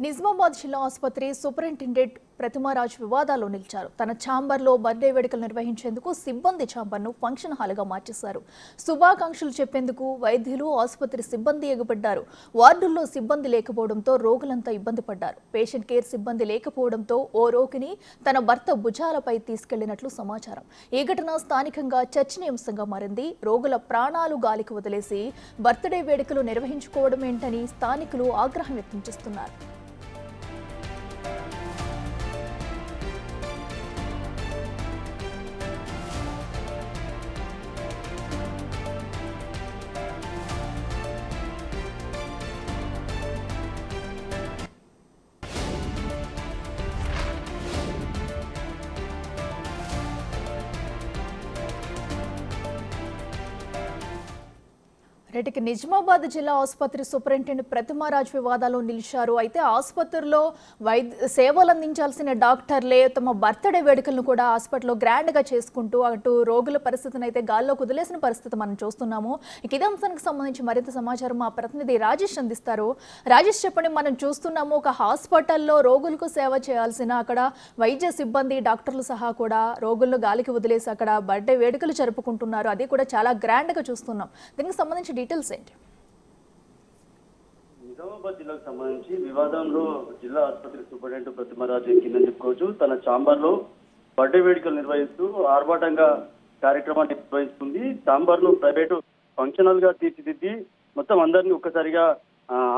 నిజామాబాద్ జిల్లా ఆసుపత్రి సూపరింటెండెంట్ ప్రతిమారాజ్ వివాదాల్లో నిలిచారు. తన ఛాంబర్లో బర్త్డే వేడుకలు నిర్వహించేందుకు సిబ్బంది ఛాంబర్ను ఫంక్షన్ హాల్గా మార్చేశారు. శుభాకాంక్షలు చెప్పేందుకు వైద్యులు, ఆసుపత్రి సిబ్బంది ఎగబడ్డారు. వార్డుల్లో సిబ్బంది లేకపోవడంతో రోగులంతా ఇబ్బంది పడ్డారు. పేషెంట్ కేర్ సిబ్బంది లేకపోవడంతో ఓ రోగిని తన భర్త భుజాలపై తీసుకెళ్లినట్లు సమాచారం. ఈ ఘటన స్థానికంగా చర్చనీయాంశంగా మారింది. రోగుల ప్రాణాలు గాలికి వదిలేసి బర్త్డే వేడుకలు నిర్వహించుకోవడం ఏంటని స్థానికులు ఆగ్రహం వ్యక్తం చేస్తున్నారు. రెడ్డికి నిజామాబాద్ జిల్లా ఆసుపత్రి సూపరింటెండెంట్ ప్రతిమారాజ్ వివాదాల్లో నిలిచారు. అయితే ఆసుపత్రిలో సేవలు అందించాల్సిన డాక్టర్లే తమ బర్త్డే వేడుకలను కూడా హాస్పిటల్లో గ్రాండ్గా చేసుకుంటూ అటు రోగుల పరిస్థితిని అయితే గాల్లో కుదిలేసిన పరిస్థితి మనం చూస్తున్నాము. ఇదే అంశానికి సంబంధించి మరింత సమాచారం మా ప్రతినిధి రాజేష్ అందిస్తారు. రాజేష్, చెప్పండి. మనం చూస్తున్నాము ఒక హాస్పిటల్లో రోగులకు సేవ చేయాల్సిన అక్కడ వైద్య సిబ్బంది, డాక్టర్లు సహా కూడా రోగులను గాలికి వదిలేసి అక్కడ బర్త్డే వేడుకలు జరుపుకుంటున్నారు. అది కూడా చాలా గ్రాండ్గా చూస్తున్నాం. దీనికి సంబంధించి డీటెయిల్స్ ఏంటి? నిజామాబాద్ జిల్లాకు సంబంధించి వివాదంలో జిల్లా ఆసుపత్రి సూపరింటెండెంట్ ప్రతిమారాజ్ ఎక్కిందని చెప్పుకోవచ్చు. తన ఛాంబర్ లో బర్త్డే వేడుకలు నిర్వహిస్తూ ఆర్భాటంగా కార్యక్రమాన్ని నిర్వహిస్తుంది. ఛాంబర్ ను ప్రైవేటు ఫంక్షన్ హాల్ గా తీర్చిదిద్ది మొత్తం అందరినీ ఒక్కసారిగా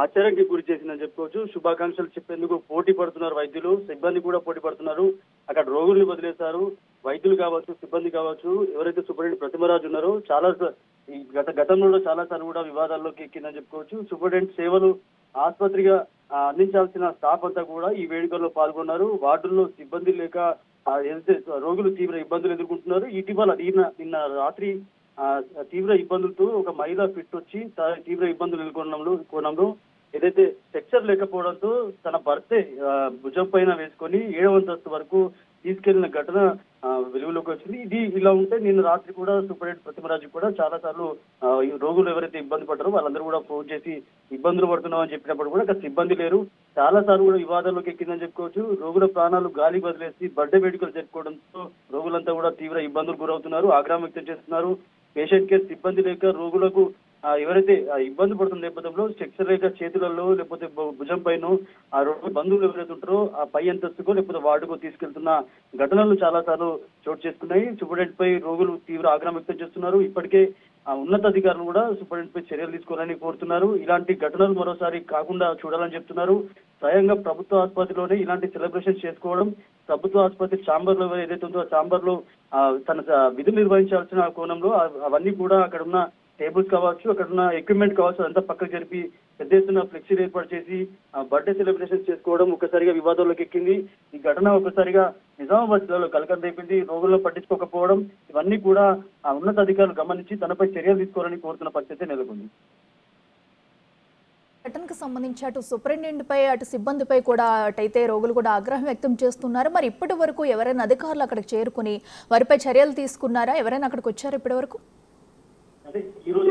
ఆశ్చర్యానికి గురి చేసిందని చెప్పుకోవచ్చు. శుభాకాంక్షలు చెప్పేందుకు పోటీ పడుతున్నారు వైద్యులు, సిబ్బంది కూడా పోటీ పడుతున్నారు. అక్కడ రోగుల్ని వదిలేశారు. వైద్యులు కావచ్చు, సిబ్బంది కావచ్చు, ఎవరైతే సూపరింటెండెంట్ ప్రతిమారాజ్ ఉన్నారో చాలా ఈ గతంలో చాలా సార్లు కూడా వివాదాల్లోకి ఎక్కిందని చెప్పుకోవచ్చు. సూపరింటెండెంట్ సేవలు ఆసుపత్రిగా అందించాల్సిన స్టాఫ్ అంతా కూడా ఈ వేడుకల్లో పాల్గొన్నారు. వార్డుల్లో సిబ్బంది లేక ఏదైతే రోగులు తీవ్ర ఇబ్బందులు ఎదుర్కొంటున్నారు. ఇటీవల నిన్న రాత్రి తీవ్ర ఇబ్బందులతో ఒక మహిళ ఫిట్ వచ్చి తీవ్ర ఇబ్బందులు ఎదుర్కొనడంలో ఏదైతే స్ట్రక్చర్ లేకపోవడంతో తన భర్తే భుజం పైన వేసుకొని 7వ అంతస్తు వరకు తీసుకెళ్లిన ఘటన వెలుగులోకి వచ్చింది. ఇది ఇలా ఉంటే నిన్న రాత్రి కూడా సూపరింటెండెంట్ ప్రతిమరాజు కూడా చాలా సార్లు రోగులు ఎవరైతే ఇబ్బంది పడ్డారో వాళ్ళందరూ కూడా ఫోన్ చేసి ఇబ్బందులు పడుతున్నామని చెప్పినప్పుడు కూడా అక్కడ సిబ్బంది లేరు. చాలా సార్లు కూడా వివాదాల్లోకి ఎక్కిందని చెప్పుకోవచ్చు. రోగుల ప్రాణాలు గాలి వదిలేసి బర్త్డే వేడుకలు జరుపుకోవడంతో రోగులంతా కూడా తీవ్ర ఇబ్బందులు గురవుతున్నారు, ఆగ్రహం వ్యక్తం చేస్తున్నారు. పేషెంట్ కేర్ సిబ్బంది లేక రోగులకు ఎవరైతే ఇబ్బంది పడుతున్న నేపథ్యంలో స్ట్రక్చర్ లేక చేతులలో లేకపోతే భుజం పైన ఆ రోడ్డు బంధువులు ఎవరైతే ఉంటారో ఆ పై అంతస్తుకో లేకపోతే వార్డుకో తీసుకెళ్తున్న ఘటనలు చాలా సార్లు చోటు చేసుకున్నాయి. సూపరింటెండెంట్ పై రోగులు తీవ్ర ఆగ్రహం వ్యక్తం చేస్తున్నారు. ఇప్పటికే ఉన్నతాధికారులు కూడా సూపరింటెండెంట్ పై చర్యలు తీసుకోవాలని కోరుతున్నారు. ఇలాంటి ఘటనలు మరోసారి కాకుండా చూడాలని చెప్తున్నారు. స్వయంగా ప్రభుత్వ ఆసుపత్రిలోనే ఇలాంటి సెలబ్రేషన్ చేసుకోవడం, ప్రభుత్వ ఆసుపత్రి ఛాంబర్ లో ఏదైతే ఉందో ఆ ఛాంబర్ లో తన విధులు నిర్వహించాల్సిన కోణంలో అవన్నీ కూడా అక్కడ ఉన్న టేబుల్స్ కావచ్చు, అక్కడ ఉన్న ఎక్విప్మెంట్ కావచ్చు, అదంతా పక్కకు జరిపి పెద్ద ఎత్తున ఫ్లెక్సీలు ఏర్పాటు చేసి బర్త్డే సెలబ్రేషన్ చేసుకోవడం ఒక్కసారిగా వివాదంలోకి ఎక్కింది. ఈ ఘటన ఒక్కసారిగా నిజామాబాద్ జిల్లాలో కలకలం రేపింది. రోగులను పట్టించుకోకపోవడం ఇవన్నీ కూడా ఉన్నతాధికారులు గమనించి తనపై చర్యలు తీసుకోవాలని కోరుతున్న పరిస్థితి నెలకొంది. ఘటనకు సంబంధించి అటు సూపరింటెండెంట్ పై అటు సిబ్బందిపై కూడా అటైతే రోగులు కూడా ఆగ్రహం వ్యక్తం చేస్తున్నారు. మరి ఇప్పటి వరకు ఎవరైనా అధికారులు అక్కడికి చేరుకుని వారిపై చర్యలు తీసుకున్నారా? ఎవరైనా అక్కడికి వచ్చారు ఇప్పటి వరకు? అంటే ఈ రోజు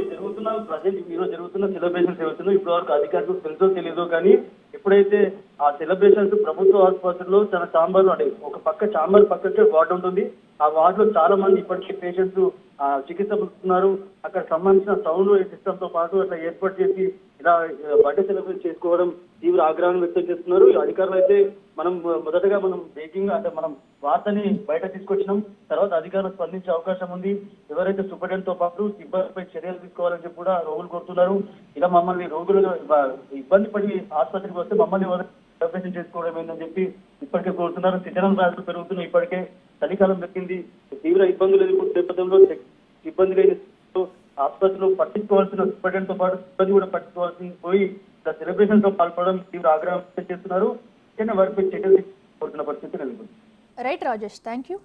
జరుగుతున్న సెలబ్రేషన్స్ ఏవైతున్నాయో ఇప్పటి వరకు అధికారులకు తెలుసో తెలియదో కానీ ఎప్పుడైతే ఆ సెలబ్రేషన్స్ ప్రభుత్వ ఆసుపత్రిలో తన ఛాంబర్ లో అంటే ఒక పక్క ఛాంబర్ పక్కకే వార్డు ఉంటుంది. ఆ వార్డులో చాలా మంది ఇప్పటికీ పేషెంట్స్ చికిత్స పొందుతున్నారు. అక్కడ సంబంధించిన సౌండ్ సిస్టమ్ తో పాటు అట్లా ఏర్పాటు చేసి ఇలా బర్త్డే సెలబ్రేషన్ చేసుకోవడం తీవ్ర ఆగ్రహం వ్యక్తం చేస్తున్నారు. అధికారులు అయితే మనం బ్రేకింగ్ అంటే మనం వార్తని బయట తీసుకొచ్చినాం. తర్వాత అధికారులు స్పందించే అవకాశం ఉంది. ఎవరైతే సూపరింటెండెంట్ తో పాటు సిబ్బందిపై చర్యలు తీసుకోవాలని చెప్పి కూడా రోగులు కోరుతున్నారు. ఇలా మమ్మల్ని రోగులు ఇబ్బంది పడి ఆసుపత్రికి వస్తే మమ్మల్ని సెలబ్రేషన్ చేసుకోవడం ఏందని చెప్పి ఇప్పటికే కోరుతున్నారు. శిథిలం రాజులు పెరుగుతున్నాయి. ఇప్పటికే చలికాలం దక్కింది. తీవ్ర ఇబ్బందులు ఎదుర్కొంటున్న నేపథ్యంలో సిబ్బంది లేని ఆసుపత్రిలో పట్టించుకోవాల్సిన సూపరింటెండెంట్ తో పాటు సిబ్బంది కూడా పట్టించుకోవాల్సింది పోయి సెలబ్రేషన్ తో పాల్పడడం తీవ్ర ఆగ్రహం చేస్తున్నారు. వారిపై చర్యలు కోరుతున్న పరిస్థితి నెలకొంది. Right Rajesh, thank you.